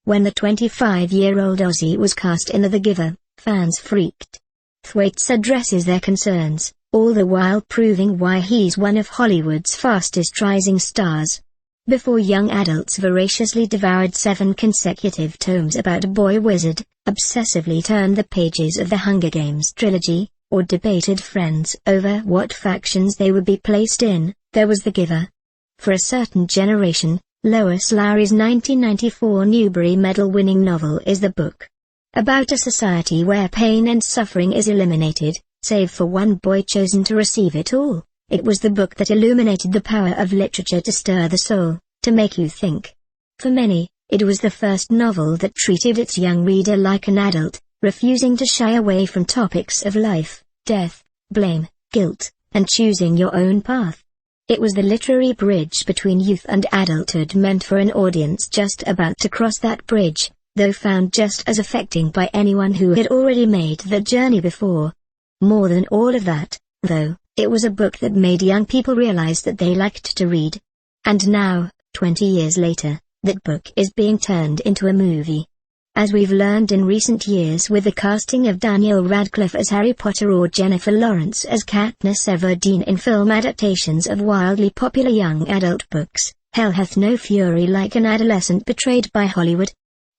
When the 25-year-old Ozzy was cast in The Giver, fans freaked. Thwaites addresses their concerns, all the while proving why he's one of Hollywood's fastest-rising stars. Before young adults voraciously devoured 7 consecutive tomes about a boy wizard, obsessively turned the pages of the Hunger Games trilogy, or debated friends over what factions they would be placed in, there was The Giver. For a certain generation, Lois Lowry's 1994 Newbery Medal-winning novel is the book. About a society where pain and suffering is eliminated, save for one boy chosen to receive it all. It was the book that illuminated the power of literature to stir the soul, to make you think. For many, it was the first novel that treated its young reader like an adult, refusing to shy away from topics of life, death, blame, guilt, and choosing your own path. It was the literary bridge between youth and adulthood, meant for an audience just about to cross that bridge, though found just as affecting by anyone who had already made the journey before. More than all of that, though, it was a book that made young people realize that they liked to read. And now, 20 years later, that book is being turned into a movie. As we've learned in recent years with the casting of Daniel Radcliffe as Harry Potter or Jennifer Lawrence as Katniss Everdeen in film adaptations of wildly popular young adult books, hell hath no fury like an adolescent betrayed by Hollywood.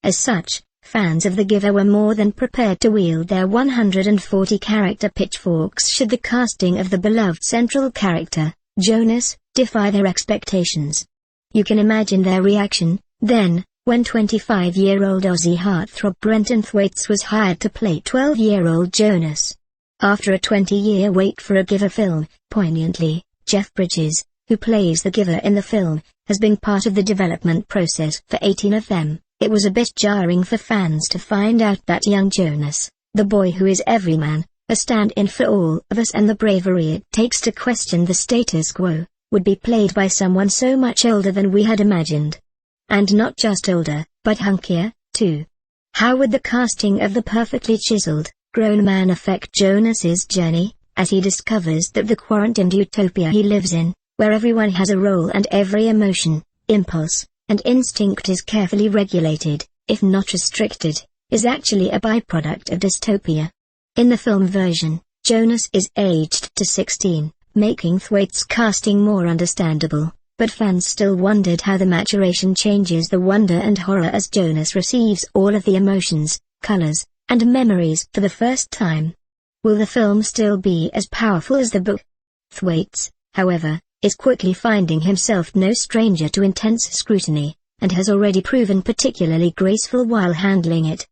As such, fans of The Giver were more than prepared to wield their 140-character pitchforks should the casting of the beloved central character, Jonas, defy their expectations. You can imagine their reaction, then, when 25-year-old Aussie heartthrob Brenton Thwaites was hired to play 12-year-old Jonas. After a 20-year wait for a Giver film, poignantly, Jeff Bridges, who plays the Giver in the film, has been part of the development process for 18 of them. It was a bit jarring for fans to find out that young Jonas, the boy who is every man, a stand-in for all of us and the bravery it takes to question the status quo, would be played by someone so much older than we had imagined. And not just older, but hunkier, too. How would the casting of the perfectly chiseled, grown man affect Jonas's journey, as he discovers that the quarantined utopia he lives in, where everyone has a role and every emotion, impulse, and instinct is carefully regulated, if not restricted, is actually a byproduct of dystopia. In the film version, Jonas is aged to 16, making Thwaites' casting more understandable, but fans still wondered how the maturation changes the wonder and horror as Jonas receives all of the emotions, colors, and memories for the first time. Will the film still be as powerful as the book? Thwaites, however, is quickly finding himself no stranger to intense scrutiny, and has already proven particularly graceful while handling it.